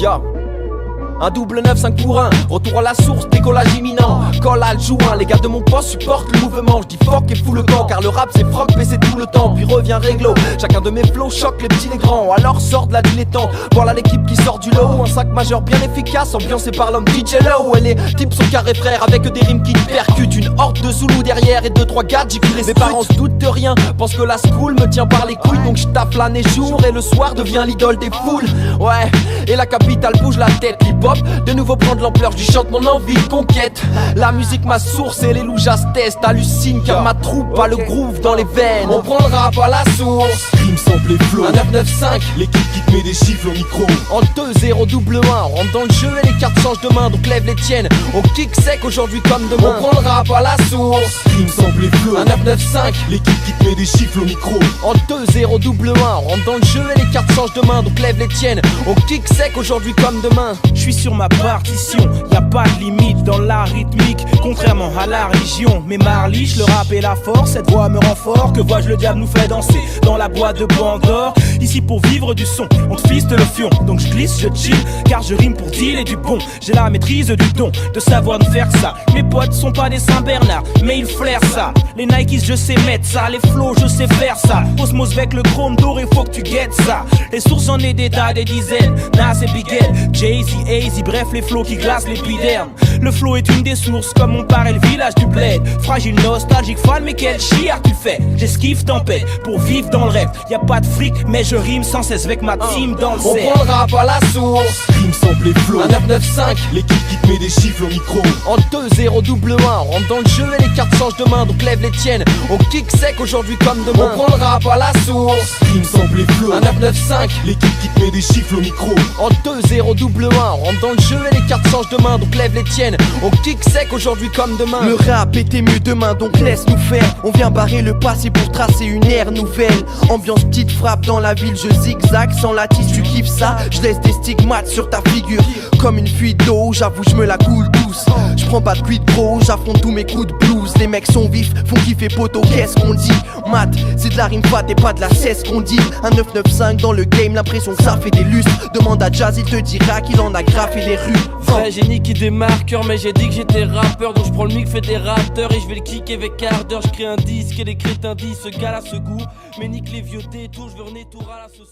Ya. Un double 9, 5 pour 1, retour à la source, décollage imminent. Colle à le joint, les gars de mon poste supportent le mouvement. Je dis fuck et fous le camp, car le rap c'est froc, c'est tout le temps. Puis revient réglo, chacun de mes flows choque les petits les grands. Alors sort de la dilettante, voilà l'équipe qui sort du lot. Un 5 majeur bien efficace, ambiancé par l'homme DJ Low. Et les types sont carrés frères, avec des rimes qui te percutent. Une horde de Zoulous derrière et 2-3 gars qui les Mes parents se doutent de rien, pensent que la school me tient par les couilles. Donc je tape l'année jour et le soir devient l'idole des foules. Ouais, et la capitale bouge la tête, hip-hop de nouveau prendre l'ampleur, je chante mon envie de conquête. La musique ma source et les loujas testent. Hallucine car ma troupe a le groove dans les veines. On prend le rap à la source. Rime sample et flow. Un 995, l'équipe qui te met des chiffres au micro. en 2-0 double 1, on rentre dans le jeu et les cartes changent de main. Donc lève les tiennes, on kick sec aujourd'hui comme demain. On prend le rap à la source. Rime sample et flow. Un 995, l'équipe qui te met des chiffres au micro. en 2-0 double 1, on rentre dans le jeu et les cartes changent de main. Donc lève les tiennes, on kick sec aujourd'hui comme demain. Je suis sur ma partition, y a pas de limite dans la rythmique, contrairement à la religion. Mais Marliche, le rap et la force, cette voix me rend fort. Que vois-je, le diable nous fait danser dans la boîte de Bangor. Ici pour vivre du son, on te fiste le fion. Donc je glisse, je chill, car je rime pour dealer du bon. J'ai la maîtrise du don, de savoir nous faire ça. Mes potes sont pas des Saint-Bernard, mais ils flairent ça. Les Nikes, je sais mettre ça, les flows, je sais faire ça. Osmose avec le chrome doré, faut que tu guettes ça. Les sources, j'en ai des tas, des dizaines. Nas et Bigel, Jay-Z, AZ, bref les flows qui glacent l'épiderme. Le flow est une des sources, comme mon père et le village du bled. Fragile, nostalgique, fan, mais quel chiard tu fais. J'esquive tempête pour vivre dans le rêve. Y a pas de fric, mais je rime sans cesse avec ma team dans le On cerf. prend le rap à la source. Rime sample et flow. Un 995, l'équipe qui te met des chiffres au micro. en 2-0 double 1, on rentre dans le jeu et les cartes changent de main. Donc lève les tiennes, on kick sec aujourd'hui comme demain. On prend le rap à la source. Rime sample et flow. Un 995, l'équipe qui te met des chiffres au micro. en 2-0 double 1, on rentre dans le jeu et les cartes changent de main. Donc lève les tiennes, on kick sec aujourd'hui comme demain. Le rap était mieux demain, donc laisse-nous faire. On vient barrer le passé pour tracer une ère nouvelle. Ambiance petite frappe dans la ville, je zigzag sans la tisse, tu kiffes ça. Je laisse des stigmates sur ta figure comme une fuite d'eau, j'avoue je me la coule douce. Je prends pas de quid pro, j'affronte tous mes coups de blues. Les mecs sont vifs, font kiffer poteau, qu'est-ce qu'on dit? Mat, c'est de la rime fat et pas de la cesse qu'on dit. Un 995 dans le game, l'impression que ça fait des lustres. Demande à Jazz, il te dira qu'il en a graffé les rues. Vrai génie qui des marqueurs, mais j'ai dit que j'étais rappeur. Donc je prends le mic, fais des rapteurs et je vais le kicker avec ardeur. Je crée un disque et les crétins disent ce gars-là se goût. Mais nique les vieux détours, je veux tour à la sous.